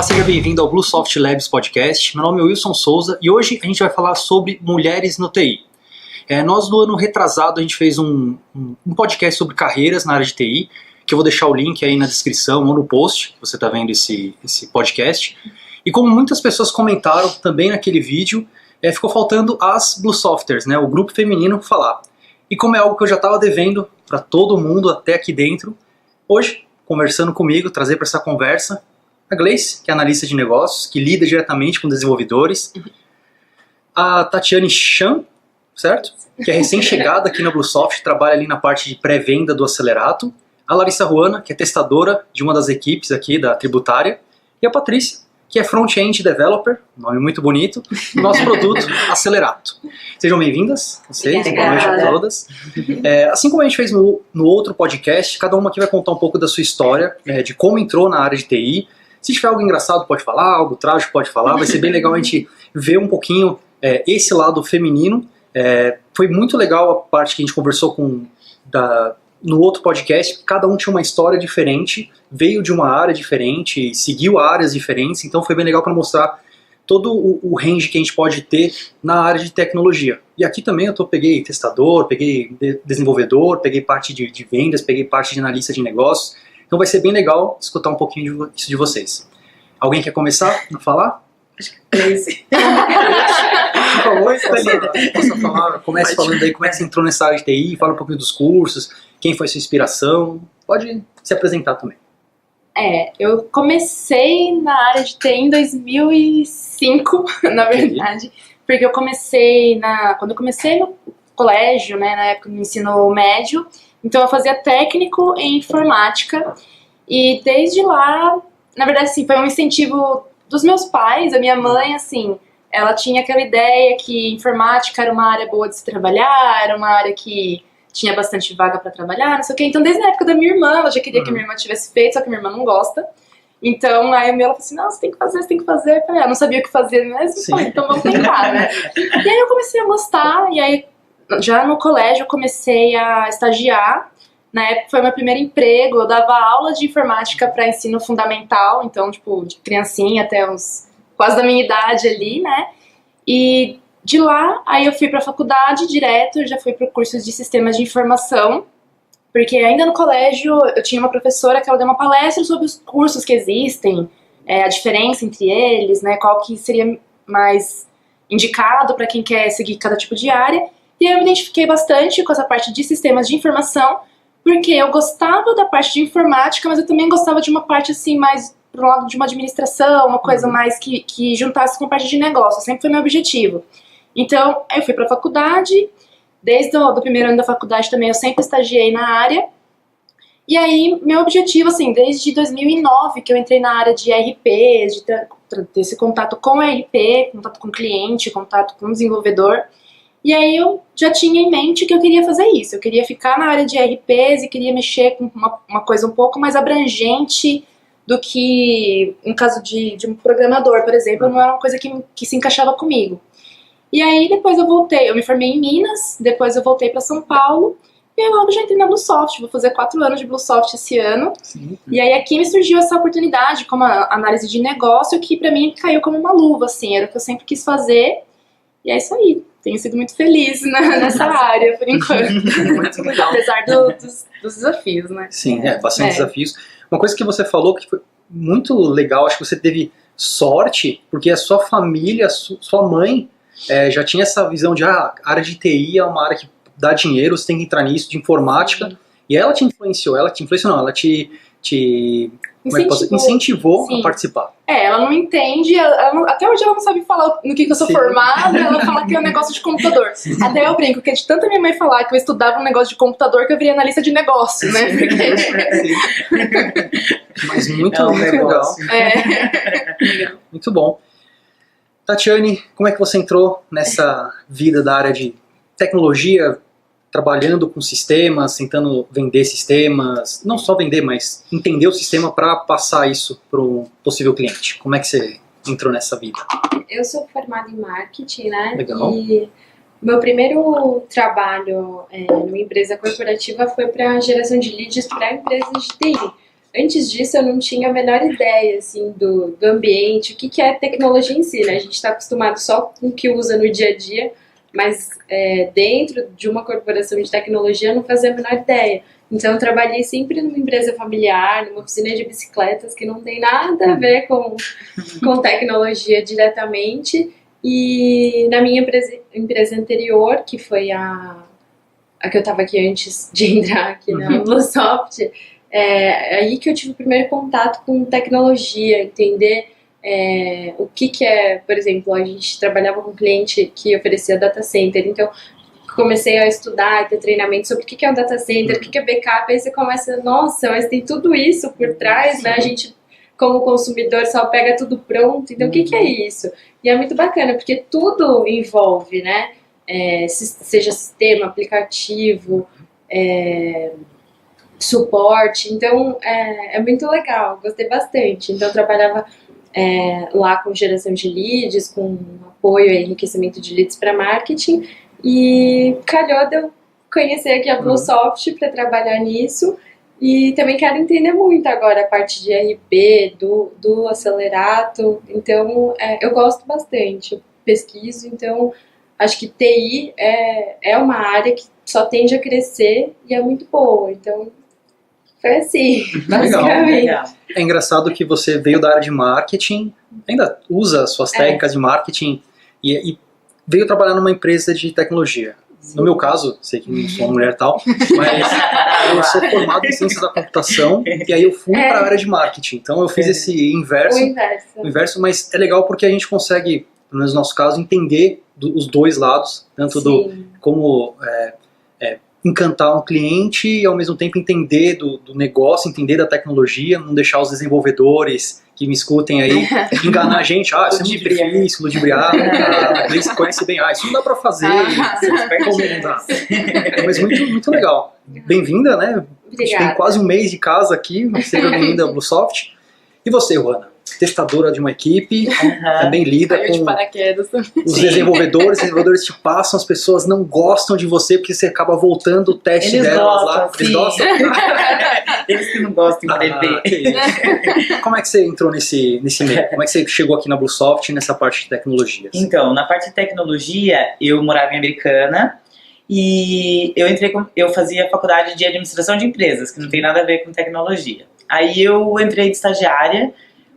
Olá, seja bem-vindo ao Bluesoft Labs Podcast. Meu nome é Wilson Souza e hoje a gente vai falar sobre mulheres no TI. Nós, no ano retrasado, a gente fez um podcast sobre carreiras na área de TI, que eu vou deixar o link aí na descrição ou no post, que você está vendo esse podcast. E como muitas pessoas comentaram também naquele vídeo, ficou faltando as Bluesofters, né, o grupo feminino, falar. E como é algo que eu já estava devendo para todo mundo até aqui dentro, hoje, conversando comigo, trazer para essa conversa a Gleice, que é analista de negócios, que lida diretamente com desenvolvedores, a Tatiane Chan, certo? Que é recém-chegada aqui na Bluesoft, trabalha ali na parte de pré-venda do Acelerato, a Larissa Ruana, que é testadora de uma das equipes aqui da Tributária, e a Patrícia, que é front-end developer, nome muito bonito, do nosso produto Acelerato. Sejam bem-vindas, vocês, boa noite a todas. Assim como a gente fez no outro podcast, cada uma aqui vai contar um pouco da sua história, de como entrou na área de TI. Se tiver algo engraçado pode falar, algo trágico pode falar, vai ser bem legal a gente ver um pouquinho esse lado feminino. Foi muito legal a parte que a gente conversou no outro podcast, cada um tinha uma história diferente, veio de uma área diferente, seguiu áreas diferentes, então foi bem legal para mostrar todo o range que a gente pode ter na área de tecnologia. E aqui também eu peguei testador, peguei desenvolvedor, peguei parte de vendas, peguei parte de analista de negócios, então vai ser bem legal escutar um pouquinho disso de vocês. Alguém quer começar a falar? Esse. Por favor, possa falar, comece falando aí como é que você entrou nessa área de TI, fala um pouquinho dos cursos, quem foi sua inspiração, pode se apresentar também. Eu comecei na área de TI em 2005, na verdade, porque eu comecei quando eu comecei no colégio, né, na época do ensino médio, então eu fazia técnico em informática e desde lá, na verdade, assim, foi um incentivo dos meus pais. A minha mãe, assim, ela tinha aquela ideia que informática era uma área boa de se trabalhar, era uma área que tinha bastante vaga pra trabalhar, não sei o quê. Então, desde a época da minha irmã, ela já queria que a minha irmã tivesse feito, só que a minha irmã não gosta. Então, aí ela falou assim, não, você tem que fazer. Eu falei, não sabia o que fazer mesmo, falei, então vamos tentar, né? E aí eu comecei a gostar, e aí já no colégio eu comecei a estagiar. Na época foi meu primeiro emprego, eu dava aula de informática para ensino fundamental, então, tipo, de criancinha até uns quase da minha idade ali, né? E de lá, aí eu fui pra faculdade direto, já fui pro curso de sistemas de informação, porque ainda no colégio eu tinha uma professora que ela deu uma palestra sobre os cursos que existem, a diferença entre eles, né? Qual que seria mais indicado para quem quer seguir cada tipo de área. E eu me identifiquei bastante com essa parte de sistemas de informação, porque eu gostava da parte de informática, mas eu também gostava de uma parte assim mais pro lado de uma administração, uma coisa mais que juntasse com a parte de negócio, sempre foi meu objetivo. Então, eu fui pra faculdade, desde o primeiro ano da faculdade também eu sempre estagiei na área, e aí meu objetivo, assim, desde 2009 que eu entrei na área de RP, de ter esse contato com RP, contato com cliente, contato com desenvolvedor, e aí eu já tinha em mente que eu queria fazer isso, eu queria ficar na área de RPs e queria mexer com uma coisa um pouco mais abrangente do que, no caso de um programador, por exemplo, não era uma coisa que se encaixava comigo. E aí depois eu me formei em Minas, depois eu voltei para São Paulo, e aí logo já entrei na Bluesoft, vou fazer 4 anos de Bluesoft esse ano. Sim. E aí aqui me surgiu essa oportunidade como análise de negócio, que pra mim caiu como uma luva, assim, era o que eu sempre quis fazer, e é isso aí. Tenho sido muito feliz nessa área, por enquanto. Muito legal. Apesar dos desafios, né? Sim, bastante desafios. Uma coisa que você falou que foi muito legal, acho que você teve sorte, porque a sua família, sua mãe, já tinha essa visão de a área de TI é uma área que dá dinheiro, você tem que entrar nisso, de informática, sim. E ela te influenciou, ela te incentivou a participar. Ela não entende, até hoje ela não sabe falar no que eu sou formada, ela fala que é um negócio de computador. Até eu brinco, que de tanta minha mãe falar que eu estudava um negócio de computador que eu virei analista de negócio, né? Mas muito legal. Muito bom. Tatiane, como é que você entrou nessa vida da área de tecnologia, trabalhando com sistemas, tentando vender sistemas, não só vender, mas entender o sistema para passar isso para um possível cliente? Como é que você entrou nessa vida? Eu sou formada em marketing, né? Legal. E meu primeiro trabalho numa empresa corporativa foi para geração de leads para empresas de TI. antes disso eu não tinha a menor ideia, assim, do ambiente, o que é tecnologia em si, né? A gente está acostumado só com o que usa no dia a dia, mas dentro de uma corporação de tecnologia eu não fazia a menor ideia. Então eu trabalhei sempre numa empresa familiar, numa oficina de bicicletas que não tem nada a ver com tecnologia diretamente. E na minha empresa anterior, que foi a que eu estava aqui antes de entrar aqui na Bluesoft, aí que eu tive o primeiro contato com tecnologia, entender o que é, por exemplo, a gente trabalhava com um cliente que oferecia data center, então comecei a estudar e ter treinamento sobre o que é um data center, o que é backup, aí você começa, nossa, mas tem tudo isso por trás, né? A gente, como consumidor, só pega tudo pronto, então o que é isso? E é muito bacana, porque tudo envolve, né? Seja sistema, aplicativo, suporte, então é muito legal, gostei bastante. Então eu trabalhava lá com geração de leads, com apoio e enriquecimento de leads para marketing, e calhou de eu conhecer aqui a Bluesoft para trabalhar nisso, e também quero entender muito agora a parte de RP, do acelerato, então eu gosto bastante, eu pesquiso, então acho que TI é uma área que só tende a crescer e é muito boa, então foi assim, basicamente. Legal. É engraçado que você veio da área de marketing, ainda usa suas técnicas de marketing e veio trabalhar numa empresa de tecnologia. Sim. No meu caso, sei que não sou uma mulher e tal, mas eu sou formado em ciências da computação e aí eu fui para a área de marketing. Então eu fiz esse inverso, mas é legal porque a gente consegue, pelo menos no nosso caso, entender os dois lados, tanto do como encantar um cliente e ao mesmo tempo entender do negócio, entender da tecnologia, não deixar os desenvolvedores que me escutem aí enganar a gente, isso é muito difícil, ludibriar, você conhece bem, isso não dá pra fazer, como não dá. Mas muito, muito legal. Bem-vinda, né? Obrigada. A gente tem quase um mês de casa aqui, seja bem-vinda ao Bluesoft. E você, Juana? Testadora de uma equipe, também lida com os desenvolvedores te passam, as pessoas não gostam de você porque você acaba voltando o teste delas lá. Eles gostam? Eles que não gostam de beber. Como é que você entrou nesse meio? Como é que você chegou aqui na Bluesoft nessa parte de tecnologia? Então, na parte de tecnologia, eu morava em Americana e eu fazia faculdade de administração de empresas, que não tem nada a ver com tecnologia. Aí eu entrei de estagiária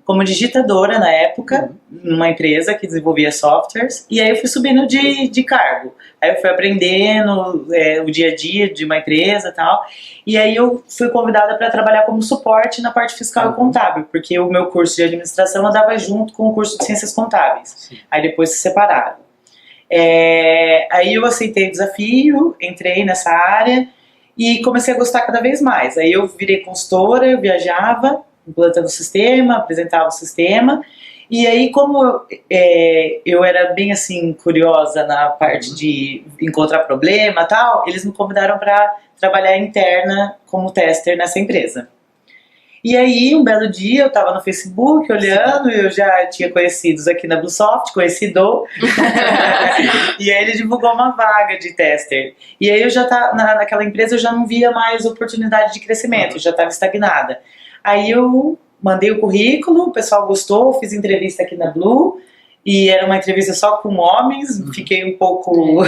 como digitadora na época, numa empresa que desenvolvia softwares, e aí eu fui subindo de cargo. Aí eu fui aprendendo o dia a dia de uma empresa e tal, e aí eu fui convidada para trabalhar como suporte na parte fiscal e contábil, porque o meu curso de administração andava junto com o curso de ciências contábeis. Sim. Aí depois se separaram. Aí eu aceitei o desafio, entrei nessa área e comecei a gostar cada vez mais. Aí eu virei consultora, eu viajava, implantando o sistema, apresentava o sistema, e aí como eu era bem assim curiosa na parte de encontrar problema e tal, eles me convidaram para trabalhar interna como tester nessa empresa. E aí um belo dia eu estava no Facebook olhando, eu já tinha conhecidos aqui na Bluesoft, conheci Do, e aí ele divulgou uma vaga de tester, e aí eu já naquela empresa eu já não via mais oportunidade de crescimento, eu já estava estagnada. Aí eu mandei o currículo, o pessoal gostou, fiz entrevista aqui na Blue, e era uma entrevista só com homens, fiquei um pouco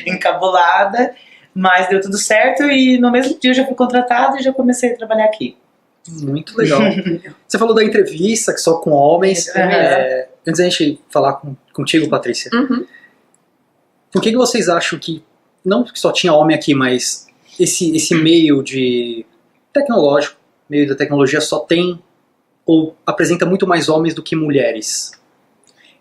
encabulada, mas deu tudo certo e no mesmo dia eu já fui contratada e já comecei a trabalhar aqui. Muito legal. Você falou da entrevista, que só com homens. Antes da gente falar contigo, Patrícia, por que vocês acham que, não que só tinha homem aqui, mas esse meio de tecnológico, meio da tecnologia só tem ou apresenta muito mais homens do que mulheres?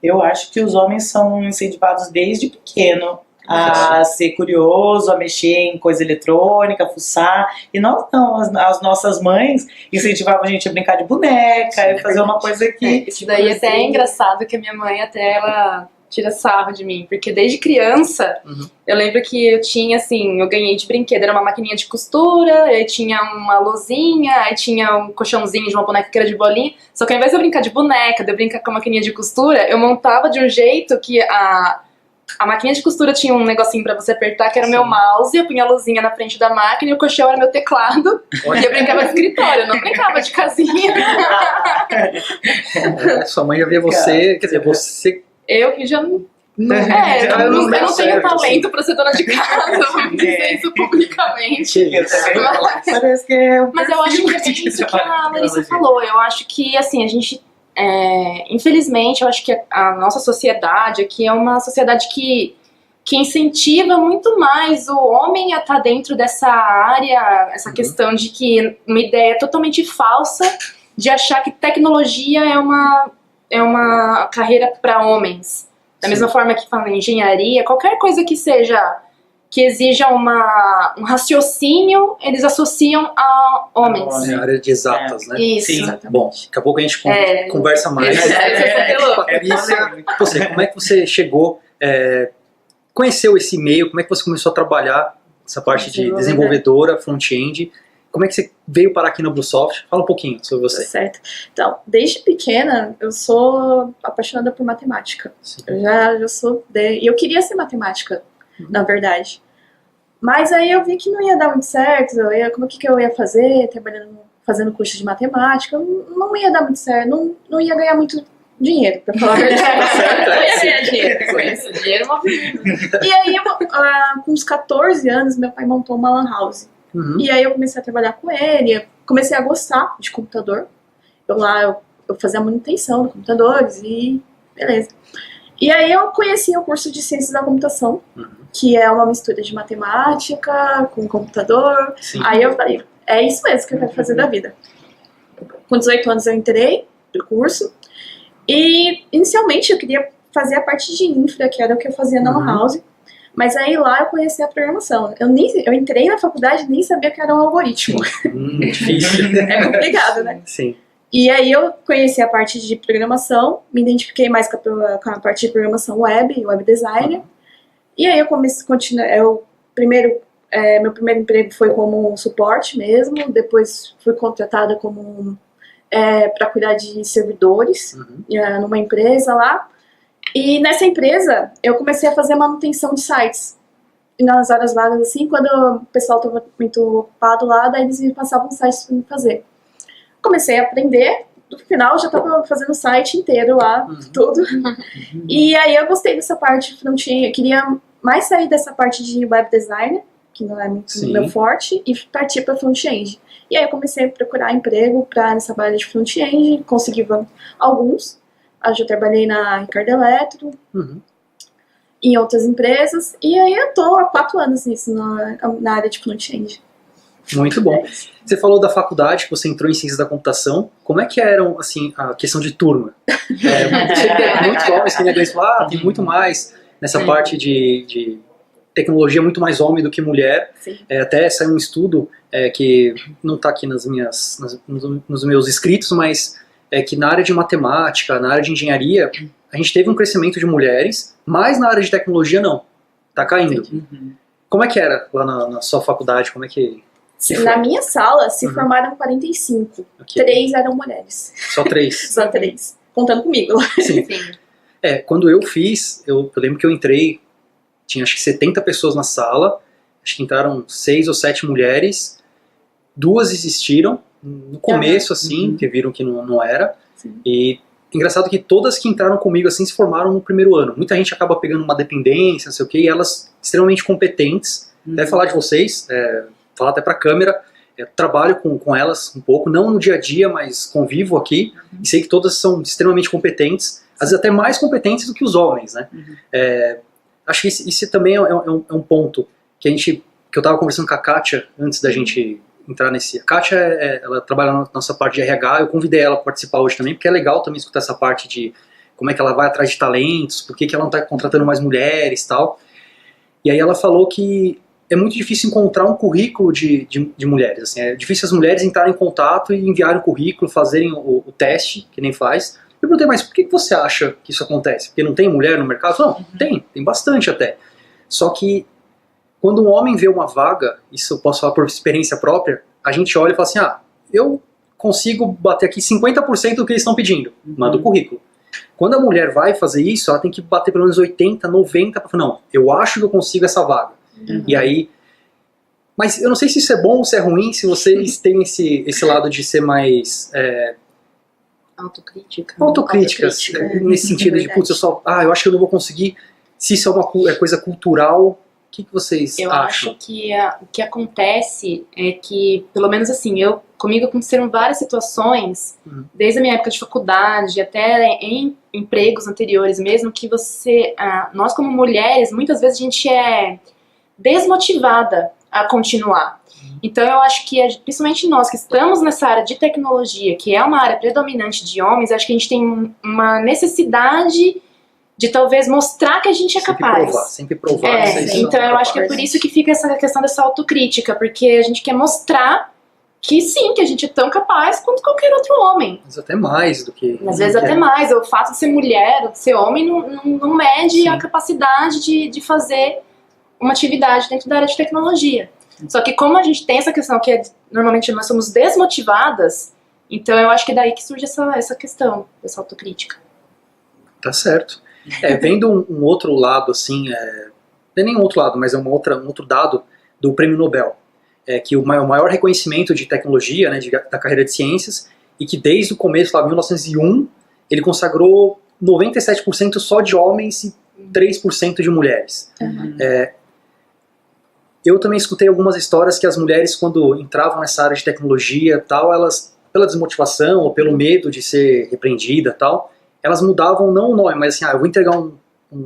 Eu acho que os homens são incentivados desde pequeno a ser curioso, a mexer em coisa eletrônica, a fuçar. E nós não, as nossas mães incentivavam a gente a brincar de boneca, a fazer uma coisa que... Isso daí até é engraçado, que a minha mãe até ela tira sarro de mim, porque desde criança eu lembro que eu tinha assim, eu ganhei de brinquedo, era uma maquininha de costura, aí tinha uma luzinha, aí tinha um colchãozinho de uma boneca que era de bolinha, só que ao invés de eu brincar de boneca, de eu brincar com a maquininha de costura, eu montava de um jeito que a A máquina de costura tinha um negocinho pra você apertar, que era o meu mouse, eu punha a luzinha na frente da máquina e o colchão era meu teclado. E eu brincava de escritório, eu não brincava de casinha. Sua mãe já via você, quer dizer, você... Eu que já não... eu não tenho talento pra ser dona de casa, vamos dizer isso publicamente. Parece que é Mas eu acho que é bem isso que a Larissa falou. Eu acho que, assim, a gente... infelizmente, eu acho que a nossa sociedade aqui é uma sociedade que incentiva muito mais o homem a estar dentro dessa área, essa questão de que uma ideia totalmente falsa de achar que tecnologia é uma carreira para homens. Da mesma forma que fala em engenharia, qualquer coisa que exija um raciocínio, eles associam a homens. É a área de exatas, né? Isso. Sim. Bom, daqui a pouco a gente conversa mais. Patrícia, você, como é que você chegou, conheceu esse meio, como é que você começou a trabalhar essa parte de desenvolvedora, front-end? Como é que você veio parar aqui na Bluesoft? Fala um pouquinho sobre você. Certo. Então, desde pequena, eu sou apaixonada por matemática. Sim. Eu já sou... E eu queria ser matemática, na verdade. Mas aí eu vi que não ia dar muito certo. Como que eu ia fazer, fazendo curso de matemática? Não ia dar muito certo. Não ia ganhar muito dinheiro, pra falar a verdade. Não ia ganhar dinheiro com isso. Dinheiro movimento. E aí, com uns 14 anos, meu pai montou uma lan house. E aí eu comecei a trabalhar com ele, comecei a gostar de computador. Eu fazia manutenção de computadores e beleza. E aí eu conheci o curso de Ciências da Computação, que é uma mistura de matemática com computador. Sim. Aí eu falei, é isso mesmo que eu quero fazer da vida. Com 18 anos eu entrei no curso e inicialmente eu queria fazer a parte de infra, que era o que eu fazia na lan house. Mas aí lá eu conheci a programação. Eu entrei na faculdade e nem sabia que era um algoritmo. Difícil. É complicado, né? Sim. E aí eu conheci a parte de programação, me identifiquei mais com a parte de programação web designer. E aí eu meu primeiro emprego foi como suporte mesmo, depois fui contratada como para cuidar de servidores numa empresa lá. E nessa empresa, eu comecei a fazer manutenção de sites. E nas horas vagas, assim, quando o pessoal estava muito ocupado lá, daí eles me passavam sites para me fazer. Comecei a aprender, no final já estava fazendo o site inteiro lá, tudo. E aí eu gostei dessa parte front-end, eu queria mais sair dessa parte de web designer, que não é muito meu forte, e partir para front-end. E aí eu comecei a procurar emprego nessa área de front-end, consegui alguns. Eu já trabalhei na Ricardo Eletro, em outras empresas, e aí eu tô há 4 anos nisso, na área de front-end. Muito bom. Você falou da faculdade, que você entrou em Ciências da Computação. Como é que eram, assim, a questão de turma? Muitos homens que nem falam, tem muito mais nessa parte de tecnologia, muito mais homem do que mulher. Até saiu um estudo que não está aqui nos meus escritos, mas que na área de matemática, na área de engenharia, a gente teve um crescimento de mulheres, mas na área de tecnologia não. Tá caindo. Como é que era lá na sua faculdade? Como é que Na minha sala se formaram 45. 3 eram mulheres. Só 3? Só 3. Contando comigo. Sim. Quando eu fiz, eu lembro que eu entrei, tinha acho que 70 pessoas na sala, acho que entraram 6 ou 7 mulheres, 2 existiram, no começo, assim, que viram que não era. E engraçado que todas que entraram comigo, assim, se formaram no primeiro ano. Muita gente acaba pegando uma dependência, não sei o quê, e elas extremamente competentes. Até falar de vocês, falar até pra câmera, trabalho com elas um pouco, não no dia a dia, mas convivo aqui, e sei que todas são extremamente competentes, às vezes até mais competentes do que os homens, né? Acho que isso também é um ponto que eu tava conversando com a Kátia antes da gente entrar nesse... A Kátia, ela trabalha na nossa parte de RH, eu convidei ela para participar hoje também, porque é legal também escutar essa parte de como é que ela vai atrás de talentos, por que ela não está contratando mais mulheres e tal. E aí ela falou que é muito difícil encontrar um currículo de mulheres, assim, é difícil as mulheres entrarem em contato e enviarem o currículo, fazerem o teste, que nem faz. Eu perguntei, mas por que você acha que isso acontece? Porque não tem mulher no mercado? Não, tem bastante até. Só que quando um homem vê uma vaga, isso eu posso falar por experiência própria, a gente olha e fala assim, eu consigo bater aqui 50% do que eles estão pedindo, manda o currículo. Quando a mulher vai fazer isso, ela tem que bater pelo menos 80, 90 para falar, não, eu acho que eu consigo essa vaga. E aí... Mas eu não sei se isso é bom ou se é ruim, se vocês têm esse lado de ser mais... Autocríticas, nesse sentido de, putz, eu acho que eu não vou conseguir, se isso é uma coisa cultural, o que vocês acham? Eu acho que o que acontece é que, pelo menos assim, comigo aconteceram várias situações, desde a minha época de faculdade até em empregos anteriores mesmo, que nós como mulheres, muitas vezes a gente é desmotivada a continuar. Então eu acho que, principalmente nós que estamos nessa área de tecnologia, que é uma área predominante de homens, acho que a gente tem uma necessidade de talvez mostrar que a gente é capaz. Sempre provar. Então eu acho que é por isso que fica essa questão dessa autocrítica, porque a gente quer mostrar que sim, que a gente é tão capaz quanto qualquer outro homem. Mas até mais do que... Às vezes até mais. O fato de ser mulher ou de ser homem não mede a capacidade de fazer uma atividade dentro da área de tecnologia. Só que como a gente tem essa questão que normalmente nós somos desmotivadas, então eu acho que é daí que surge essa questão, essa autocrítica. Tá certo. Vendo um outro lado, assim, não é nem um outro lado, mas é um outro dado do Prêmio Nobel, que o maior reconhecimento de tecnologia, né, da carreira de ciências, e que desde o começo, lá em 1901, ele consagrou 97% só de homens e 3% de mulheres. Eu também escutei algumas histórias que as mulheres, quando entravam nessa área de tecnologia e tal, elas, pela desmotivação ou pelo medo de ser repreendida e tal, elas mudavam não o nome, mas assim, eu vou entregar um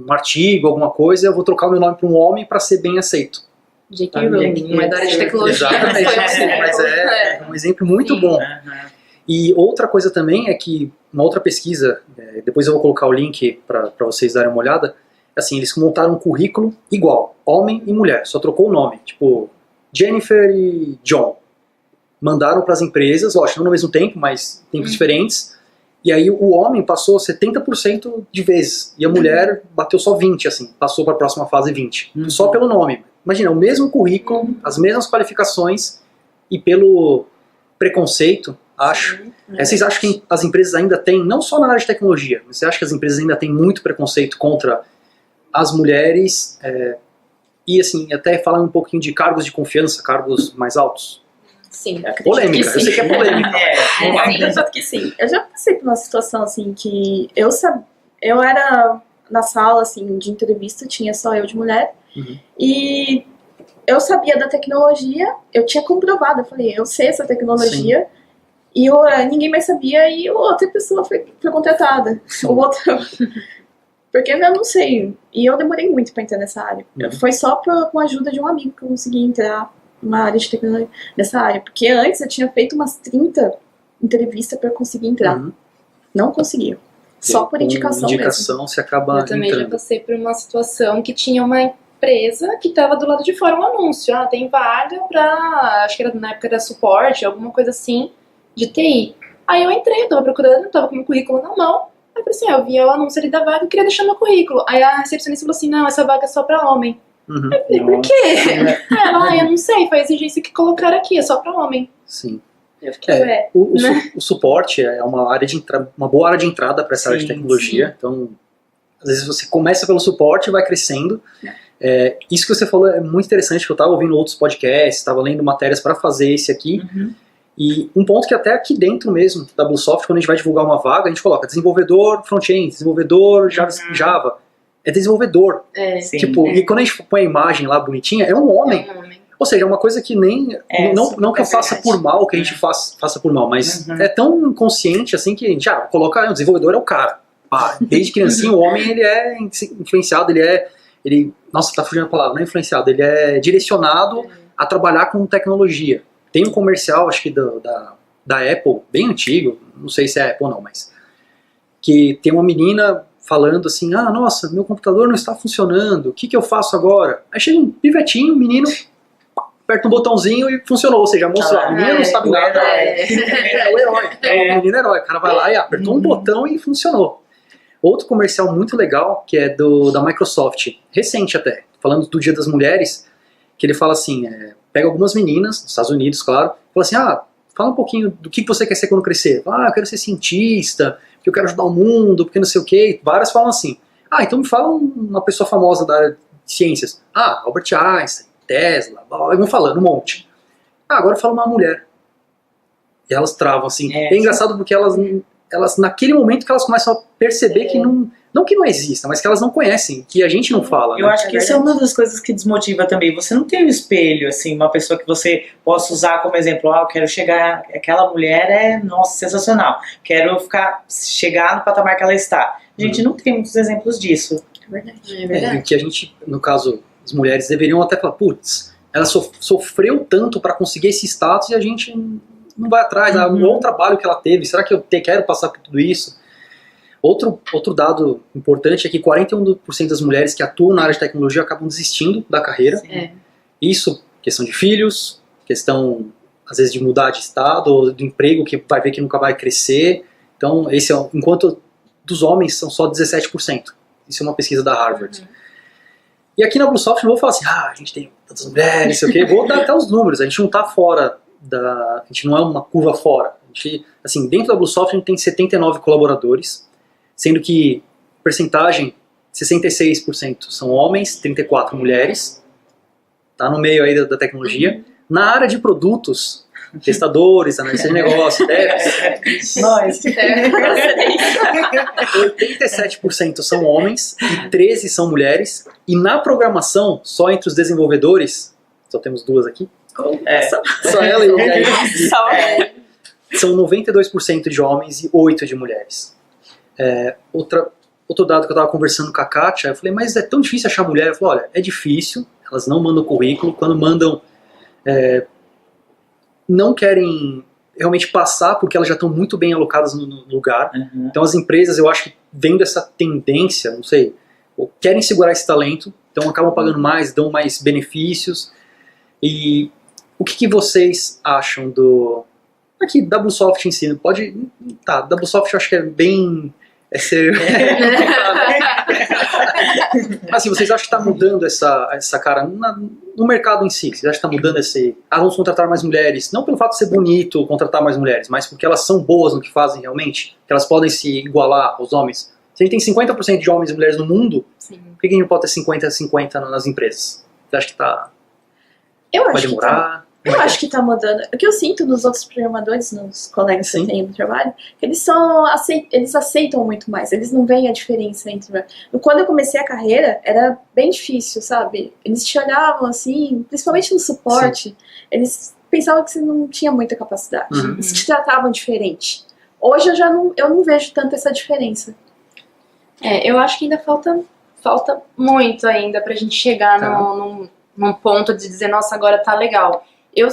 artigo, alguma coisa, eu vou trocar o meu nome para um homem para ser bem aceito. J.K. Rowling, não é da área de tecnologia. Exatamente, mas é um exemplo muito bom. E outra coisa também é que, uma outra pesquisa, depois eu vou colocar o link para vocês darem uma olhada, assim, eles montaram um currículo igual, homem e mulher, só trocou o nome, tipo, Jennifer e John. Mandaram para as empresas, lógico, não no mesmo tempo, mas tempos diferentes, e aí o homem passou 70% de vezes, e a mulher bateu só 20%, assim, passou para a próxima fase 20%, só pelo nome. Imagina, o mesmo currículo, as mesmas qualificações, e pelo preconceito, acho. Vocês acham que as empresas ainda têm, não só na área de tecnologia, mas você acha que as empresas ainda têm muito preconceito contra as mulheres, e assim, até falar um pouquinho de cargos de confiança, cargos mais altos? Sim, eu acredito polêmica, que sim. Eu sei que é polêmica. Acredito que sim. Eu já passei por uma situação assim que eu era na sala assim de entrevista, tinha só eu de mulher, e eu sabia da tecnologia, eu tinha comprovado, eu falei, eu sei essa tecnologia, e ninguém mais sabia, e outra pessoa foi contratada. O outro... Porque eu não sei, e eu demorei muito para entrar nessa área. Foi só com a ajuda de um amigo que eu consegui entrar numa área de tecnologia, nessa área. Porque antes eu tinha feito umas 30 entrevistas para conseguir entrar. Não conseguia. Só por indicação mesmo. Você acaba Eu também entrando. já passei por uma situação que tinha uma empresa que estava do lado de fora um anúncio. Tem vaga para, acho que era na época da suporte, alguma coisa assim, de TI. Aí eu entrei, tava procurando, tava com meu currículo na mão. Aí eu falei assim, eu vi o anúncio ali da vaga, eu queria deixar meu currículo. Aí a recepcionista falou assim, não, essa vaga é só pra homem. Eu falei, por quê? Ela, eu não sei, foi a exigência que colocaram aqui, é só pra homem. Sim. Eu fiquei, o suporte é uma área de uma boa área de entrada para essa área de tecnologia. Então, às vezes você começa pelo suporte e vai crescendo. Isso que você falou é muito interessante, que eu estava ouvindo outros podcasts, estava lendo matérias para fazer esse aqui. E um ponto que até aqui dentro mesmo da BlueSoft, quando a gente vai divulgar uma vaga, a gente coloca desenvolvedor front-end, desenvolvedor Java. É desenvolvedor. E quando a gente põe a imagem lá bonitinha, é um homem. Ou seja, é uma coisa que nem... não que eu faça por mal, que a gente faça por mal, mas é tão inconsciente assim que a gente coloca, o desenvolvedor é o cara. Desde criancinha o homem ele é influenciado, nossa, tá fugindo a palavra, não é influenciado, ele é direcionado a trabalhar com tecnologia. Tem um comercial, acho que da Apple, bem antigo, não sei se é Apple ou não, mas que tem uma menina falando assim, nossa, meu computador não está funcionando, o que eu faço agora? Aí chega um pivetinho, um menino, aperta um botãozinho e funcionou, ou seja, mostrou, a menina não sabe nada, é o herói, o menino herói, o cara vai lá e apertou um botão e funcionou. Outro comercial muito legal, que é da Microsoft, recente até, falando do Dia das Mulheres, que ele fala assim, pega algumas meninas, dos Estados Unidos, claro, fala assim, fala um pouquinho do que você quer ser quando crescer. Eu quero ser cientista, porque eu quero ajudar o mundo, porque não sei o quê. Várias falam assim. Então me fala uma pessoa famosa da área de ciências. Albert Einstein, Tesla, vão falando um monte. Agora fala uma mulher. E elas travam, assim. É engraçado porque elas, naquele momento que elas começam a perceber que não que não exista, mas que elas não conhecem, que a gente não fala. Eu acho que isso é uma das coisas que desmotiva também. Você não tem um espelho, assim, uma pessoa que você possa usar como exemplo. Eu quero chegar, aquela mulher nossa, sensacional. Quero chegar no patamar que ela está. A gente não tem muitos exemplos disso. É verdade. Que a gente, no caso, as mulheres deveriam até falar, putz, ela sofreu tanto para conseguir esse status e a gente não vai atrás. Olha o trabalho que ela teve, será que eu quero passar por tudo isso? Outro dado importante é que 41% das mulheres que atuam na área de tecnologia acabam desistindo da carreira. Isso, questão de filhos, questão, às vezes, de mudar de estado, ou do emprego que vai ver que nunca vai crescer. Então, enquanto dos homens são só 17%. Isso é uma pesquisa da Harvard. E aqui na BlueSoft não vou falar assim, a gente tem tantas mulheres, sei o quê. Vou dar até os números, a gente não está fora a gente não é uma curva fora. A gente, assim, dentro da BlueSoft a gente tem 79 colaboradores, sendo que percentagem 66% são homens, 34% mulheres, tá no meio aí da tecnologia. Na área de produtos, testadores, analistas de negócio, devs, nós, 87% são homens e 13% são mulheres, e na programação, só entre os desenvolvedores, só temos duas aqui, só ela e o são 92% de homens e 8% de mulheres. Outro dado que eu estava conversando com a Kátia, eu falei, mas é tão difícil achar mulher? Eu falei, olha, é difícil, elas não mandam currículo, quando mandam, não querem realmente passar, porque elas já estão muito bem alocadas no lugar. Então as empresas, eu acho que vendo essa tendência, não sei, querem segurar esse talento, então acabam pagando mais, dão mais benefícios. E o que vocês acham aqui, da BlueSoft em si? Da BlueSoft eu acho que é bem... Assim, vocês acham que está mudando essa cara no mercado em si? Vocês acham que está mudando vamos contratar mais mulheres, não pelo fato de ser bonito contratar mais mulheres, mas porque elas são boas no que fazem realmente, que elas podem se igualar aos homens? Se a gente tem 50% de homens e mulheres no mundo, por que a gente não pode ter 50-50 nas empresas? Você acha que vai demorar? Eu acho que tá mudando. O que eu sinto nos outros programadores, nos colegas que eu tenho no trabalho, que eles aceitam muito mais, eles não veem a diferença entre... Quando eu comecei a carreira, era bem difícil, sabe? Eles te olhavam assim, principalmente no suporte, eles pensavam que você não tinha muita capacidade, eles te tratavam diferente. Hoje eu não vejo tanto essa diferença. Eu acho que ainda falta muito ainda pra gente chegar num ponto de dizer, nossa, agora tá legal. Eu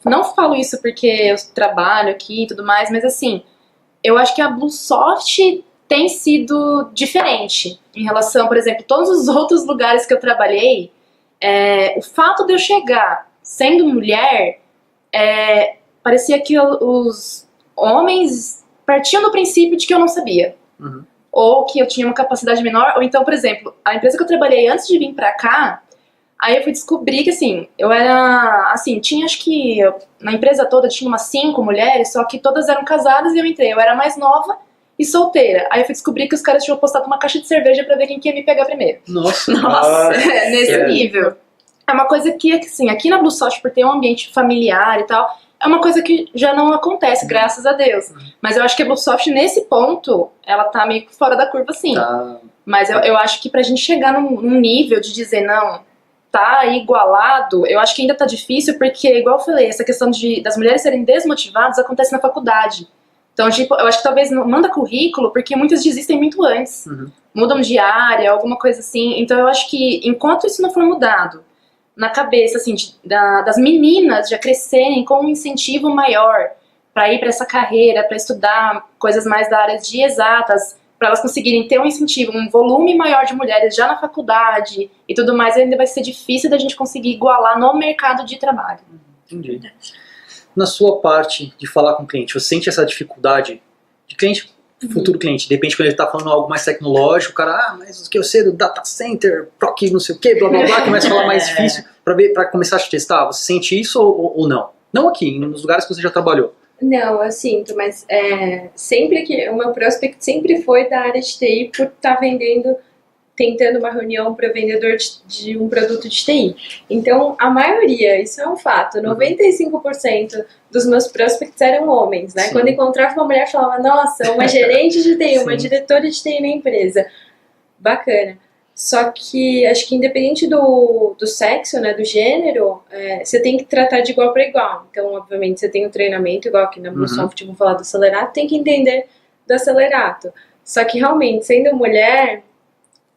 não falo isso porque eu trabalho aqui e tudo mais, mas assim, eu acho que a BlueSoft tem sido diferente em relação, por exemplo, todos os outros lugares que eu trabalhei. O fato de eu chegar sendo mulher, parecia que os homens partiam do princípio de que eu não sabia. Ou que eu tinha uma capacidade menor, ou então, por exemplo, a empresa que eu trabalhei antes de vir pra cá, aí eu fui descobrir que, assim, eu era, assim, acho que na empresa toda tinha umas 5 mulheres, só que todas eram casadas e eu entrei. Eu era mais nova e solteira. Aí eu fui descobrir que os caras tinham postado uma caixa de cerveja pra ver quem que ia me pegar primeiro. Nossa! Nesse nível. É uma coisa que, assim, aqui na BlueSoft, por ter um ambiente familiar e tal, é uma coisa que já não acontece, graças a Deus. Mas eu acho que a BlueSoft, nesse ponto, ela tá meio que fora da curva, sim. Mas eu acho que pra gente chegar num nível de dizer, não, tá igualado, eu acho que ainda tá difícil, porque, igual eu falei, essa questão das mulheres serem desmotivadas acontece na faculdade. Então, tipo, eu acho que talvez não manda currículo, porque muitas desistem muito antes. Mudam de área, alguma coisa assim. Então, eu acho que, enquanto isso não for mudado, na cabeça, assim, das meninas já crescerem com um incentivo maior para ir para essa carreira, para estudar coisas mais da área de exatas, para elas conseguirem ter um incentivo, um volume maior de mulheres já na faculdade e tudo mais, ainda vai ser difícil da gente conseguir igualar no mercado de trabalho. Entendi. Na sua parte de falar com o cliente, você sente essa dificuldade de cliente, futuro cliente, de repente quando ele está falando algo mais tecnológico, o cara, mas o que eu sei do data center, proc, não sei o que, blá blá blá, começa a falar mais difícil para começar a te testar. Você sente isso ou não? Não aqui, nos lugares que você já trabalhou. Não, eu sinto, mas sempre que o meu prospect sempre foi da área de TI por estar vendendo, tentando uma reunião para vendedor de um produto de TI. Então, a maioria, isso é um fato, 95% dos meus prospects eram homens, né? Sim. Quando encontrava uma mulher, falava, nossa, uma gerente de TI, uma Sim. diretora de TI na empresa. Bacana. Só que acho que independente do sexo, né, do gênero, você tem que tratar de igual para igual. Então, obviamente, você tem o treinamento, igual aqui na Bluesoft, vamos falar do acelerato, tem que entender do acelerato. Só que realmente, sendo mulher,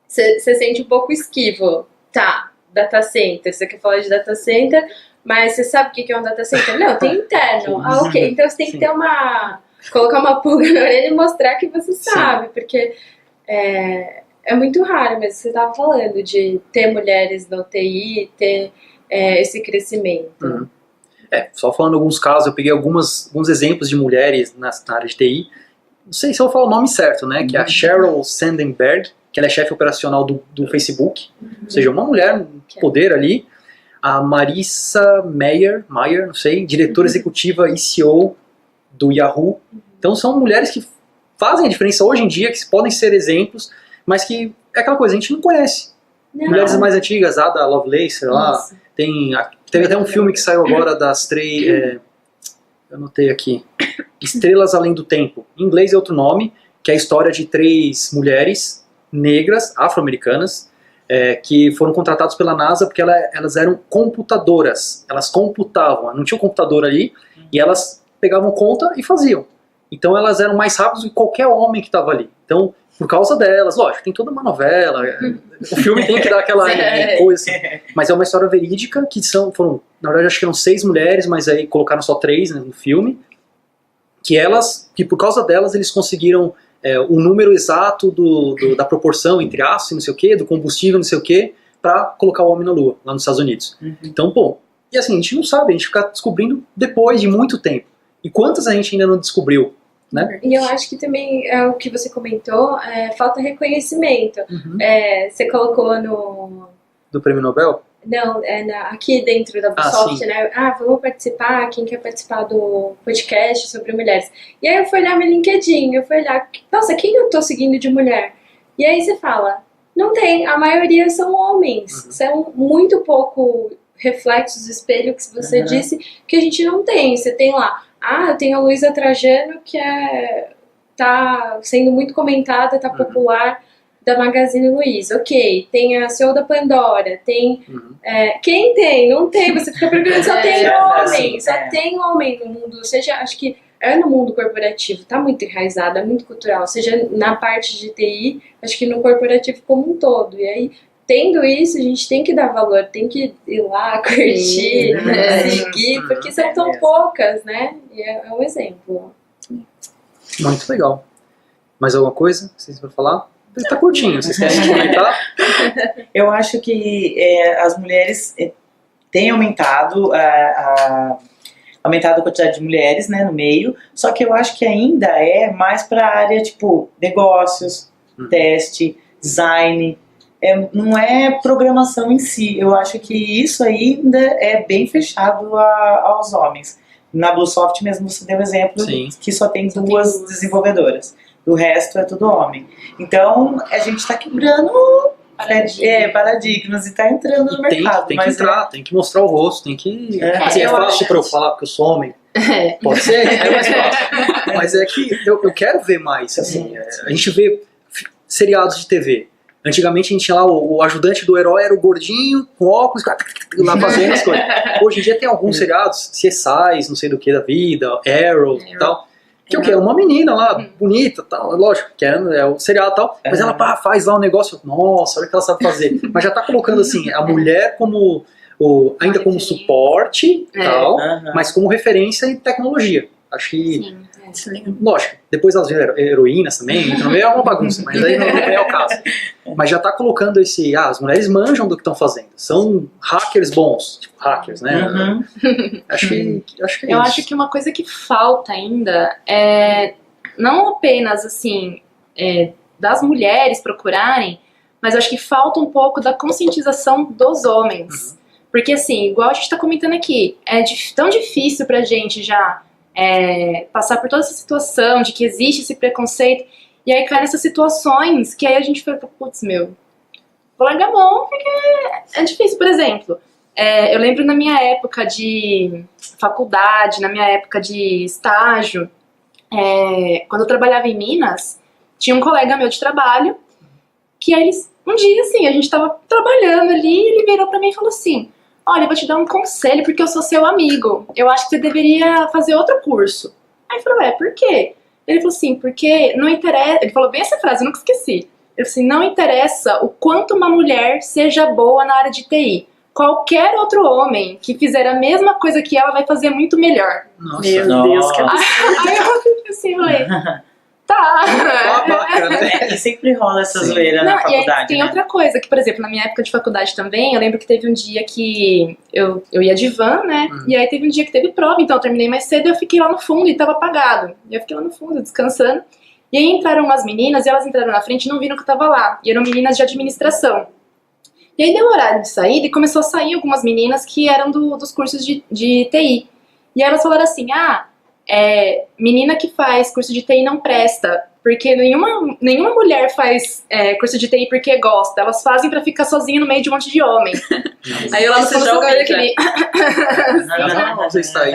você sente um pouco esquivo. Tá, data center, você quer falar de data center, mas você sabe o que é um data center? Não, tem interno. Ah, ok. Então você tem que ter colocar uma pulga na orelha e mostrar que você sabe, porque é muito raro, mas você estava falando de ter mulheres no TI, ter esse crescimento. Só falando alguns casos, eu peguei alguns exemplos de mulheres na área de TI. Não sei se eu vou falar o nome certo, né? Que é a Sheryl Sandberg, que ela é chefe operacional do Facebook, ou seja, uma mulher, um poder ali. A Marissa Mayer, não sei, diretora executiva e CEO do Yahoo. Então são mulheres que fazem a diferença hoje em dia, que podem ser exemplos, mas que é aquela coisa, a gente não conhece. Não. Mulheres mais antigas, Ada Lovelace, sei lá, teve até um filme que saiu agora das três, eu anotei aqui, Estrelas Além do Tempo. Em inglês é outro nome, que é a história de 3 mulheres negras, afro-americanas, que foram contratadas pela NASA porque elas eram computadoras, elas computavam, não tinha um computador ali, e elas pegavam conta e faziam. Então elas eram mais rápidas do que qualquer homem que estava ali. Então, por causa delas, lógico, tem toda uma novela, o filme tem que dar aquela coisa assim, mas é uma história verídica, que foram, na verdade acho que eram 6 mulheres, mas aí colocaram só 3, né, no filme, que por causa delas eles conseguiram o número exato da proporção entre aço e não sei o que, do combustível não sei o que, para colocar o homem na Lua, lá nos Estados Unidos. Então, pô, e assim, a gente não sabe, a gente fica descobrindo depois de muito tempo. E quantas a gente ainda não descobriu, né? E eu acho que também o que você comentou, falta reconhecimento. Você colocou Do Prêmio Nobel? Não, aqui dentro da Bluesoft, né? Vamos participar, quem quer participar do podcast sobre mulheres. E aí eu fui olhar meu LinkedIn, eu fui olhar, nossa, quem eu tô seguindo de mulher? E aí você fala, não tem, a maioria são homens. São muito pouco reflexos, espelho que você disse, que a gente não tem. Você tem lá, eu tenho a Luísa Trajano, que tá sendo muito comentada, tá popular, da Magazine Luiza. Ok, tem a CEO da Pandora, tem... quem tem? Não tem. Você fica perguntando, só tem homem. Só tem homem no mundo. Seja, acho que no mundo corporativo, tá muito enraizado, é muito cultural. Seja na parte de TI, acho que no corporativo como um todo. E aí, tendo isso, a gente tem que dar valor, tem que ir lá, curtir, seguir, porque são tão poucas, né? E é um exemplo. Muito legal. Mais alguma coisa que vocês vão falar? Tá curtinho, vocês querem comentar? Eu acho que as mulheres têm aumentado aumentado a quantidade de mulheres, né, no meio, só que eu acho que ainda é mais para a área tipo negócios, teste, design, não é programação em si. Eu acho que isso ainda é bem fechado aos homens. Na Bluesoft mesmo você deu exemplo que só tem 2 desenvolvedoras. O resto é tudo homem. Então, a gente está quebrando paradigmas e está entrando no mercado. Tem que entrar, tem que mostrar o rosto, tem que... Assim, é fácil para eu falar porque eu sou homem. Pode ser, é mais fácil. Mas é que eu quero ver mais. Assim, a gente vê seriados de TV. Antigamente a gente tinha lá o ajudante do herói, era o gordinho, com óculos, lá fazendo as coisas. Hoje em dia tem alguns seriados, CSI, não sei do que da vida, Arrow e tal. Que o que? É uma menina lá, bonita, tal, lógico, que é o seriado e tal, mas ela faz lá um negócio, nossa, olha o que ela sabe fazer. Mas já tá colocando assim, a mulher como, ainda como suporte, tal, mas como referência em tecnologia. Acho que, lógico, depois elas viram heroínas também, então é uma bagunça, mas aí não é o caso. Mas já tá colocando as mulheres manjam do que estão fazendo, são hackers bons, tipo hackers, né? Acho que é isso. Eu acho que uma coisa que falta ainda é não apenas assim das mulheres procurarem, mas acho que falta um pouco da conscientização dos homens. Porque assim, igual a gente tá comentando aqui, tão difícil pra gente já passar por toda essa situação de que existe esse preconceito, e aí cai nessas situações que aí a gente fica, putz, vou largar a mão porque é difícil. Por exemplo, eu lembro na minha época de faculdade, na minha época de estágio, quando eu trabalhava em Minas, tinha um colega meu de trabalho que um dia, assim, a gente tava trabalhando ali e ele virou pra mim e falou assim: olha, eu vou te dar um conselho porque eu sou seu amigo, eu acho que você deveria fazer outro curso. Aí eu falei, por quê? Ele falou assim, porque não interessa, ele falou bem essa frase, eu nunca esqueci. Ele falou assim, não interessa o quanto uma mulher seja boa na área de TI. Qualquer outro homem que fizer a mesma coisa que ela vai fazer muito melhor. Nossa, Meu Deus, que absurdo. Aí eu fiquei assim, falei, tá. E sempre rola essa zoeira na E aí faculdade, tem né? outra coisa, que por exemplo, na minha época de faculdade também, eu lembro que teve um dia que eu ia de van, né, e aí teve um dia que teve prova, então eu terminei mais cedo e eu fiquei lá no fundo e tava apagado. E eu fiquei lá no fundo, descansando. E aí entraram umas meninas, e elas entraram na frente e não viram que eu tava lá. E eram meninas de administração. E aí deu horário de saída e começou a sair algumas meninas que eram dos cursos de TI. E aí elas falaram assim, menina que faz curso de TI não presta, porque nenhuma mulher faz curso de TI porque gosta, elas fazem pra ficar sozinha no meio de um monte de homem. Aí eu lá no fundo eu aquele... Não sei se tá aí.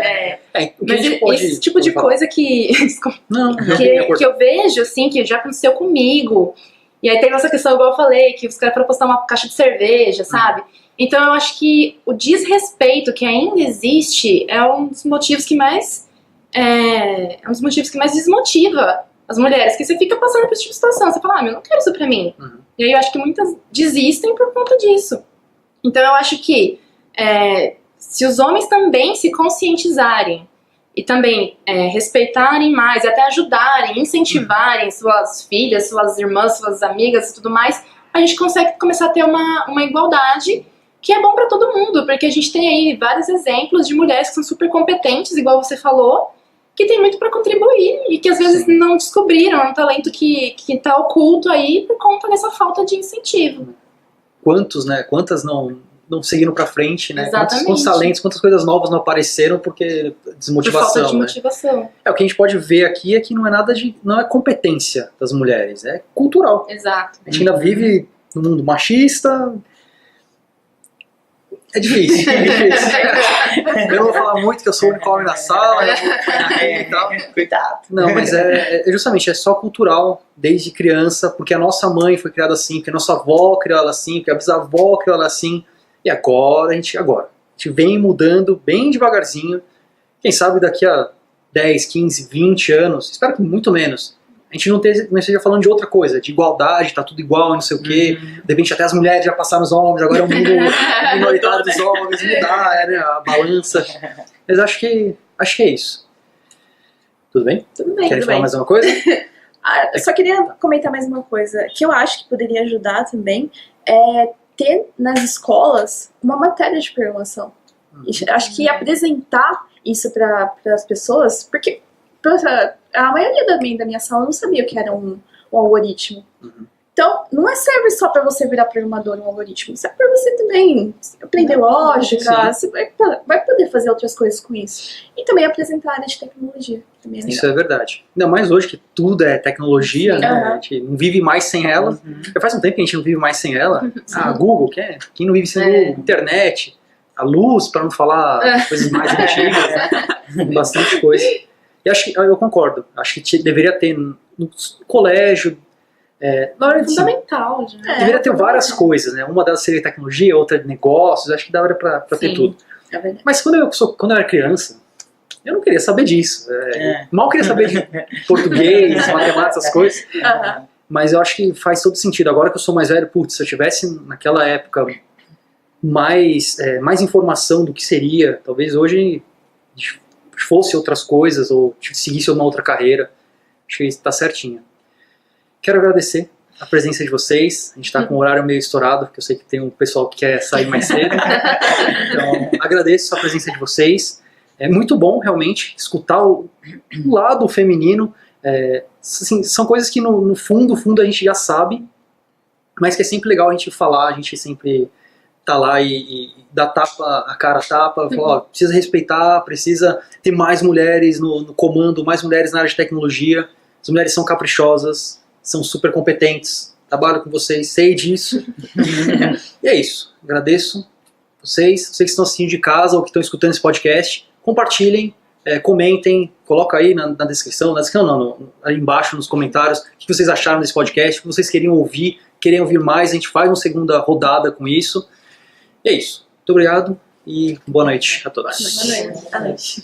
O que a Mas gente pode... esse tipo de coisa que... Desculpa. Não, que eu vejo, assim, que já aconteceu comigo. E aí tem essa questão, igual eu falei, que os caras foram postar uma caixa de cerveja, sabe? Então eu acho que o desrespeito que ainda existe é um dos motivos que mais desmotiva as mulheres, que você fica passando por esse tipo de situação, você fala, eu não quero isso pra mim. E aí eu acho que muitas desistem por conta disso. Então eu acho que se os homens também se conscientizarem e também respeitarem mais, e até ajudarem, incentivarem suas filhas, suas irmãs, suas amigas e tudo mais, a gente consegue começar a ter uma igualdade que é bom pra todo mundo, porque a gente tem aí vários exemplos de mulheres que são super competentes, igual você falou, que tem muito pra contribuir e que às vezes não descobriram um talento que tá oculto aí por conta dessa falta de incentivo. Quantas não seguiram pra frente, né? Exatamente. Quantos talentos, quantas coisas novas não apareceram porque desmotivação, Por falta de né? motivação. O que a gente pode ver aqui é que não é competência das mulheres, é cultural. Exato. A gente ainda vive num mundo machista. É difícil, Eu não vou falar muito que eu sou o único homem na sala e tal. Cuidado. Não, mas justamente, é só cultural desde criança, porque a nossa mãe foi criada assim, porque a nossa avó criou ela assim, porque a bisavó criou ela assim. E agora a gente vem mudando bem devagarzinho. Quem sabe daqui a 10, 15, 20 anos, espero que muito menos, a gente não esteja falando de outra coisa, de igualdade, tá tudo igual, não sei o quê. De repente até as mulheres já passaram os homens, agora é o mundo minoritário dos homens, mudar, né, a balança. Mas acho que é isso. Tudo bem? Tudo bem, Querem tudo falar bem. mais uma coisa? Eu só queria comentar mais uma coisa que eu acho que poderia ajudar também, ter nas escolas uma matéria de programação. Acho que apresentar isso para as pessoas, porque a maioria da minha sala não sabia o que era um algoritmo. Então, não serve só para você virar programador um algoritmo, serve para você também aprender lógica, você vai poder fazer outras coisas com isso. E também apresentar a área de tecnologia. Também é legal. Isso é verdade. Ainda mais hoje que tudo é tecnologia, né? A gente não vive mais sem ela. Já faz um tempo que a gente não vive mais sem ela. Google, quem não vive sem Google? Internet, a luz, para não falar coisas mais antigas, né? Bastante coisa. E acho que eu concordo. Acho que deveria ter no colégio. É fundamental. Deveria ter várias coisas, né? Uma delas seria tecnologia, outra de negócios. Acho que daria pra ter tudo. É verdade. Mas quando eu era criança, eu não queria saber disso. Mal queria saber de português, matemática, essas coisas. Mas eu acho que faz todo sentido. Agora que eu sou mais velho, se eu tivesse naquela época mais informação do que seria, talvez hoje fosse outras coisas ou seguisse uma outra carreira. Acho que está certinho. Quero agradecer a presença de vocês. A gente está com o horário meio estourado, porque eu sei que tem um pessoal que quer sair mais cedo. Então, agradeço a presença de vocês. É muito bom, realmente, escutar o lado feminino. Assim, são coisas que, no fundo, a gente já sabe, mas que é sempre legal a gente falar, a gente sempre tá lá e dá tapa, a cara tapa, fala, ó, precisa respeitar, precisa ter mais mulheres no comando, mais mulheres na área de tecnologia. As mulheres são caprichosas, são super competentes, trabalho com vocês, sei disso. E é isso, agradeço vocês que estão assistindo de casa ou que estão escutando esse podcast, compartilhem, comentem, coloca aí na descrição, aí embaixo nos comentários, o que vocês acharam desse podcast, o que vocês querem ouvir mais, a gente faz uma segunda rodada com isso. E é isso. Muito obrigado e boa noite a todos. Boa noite.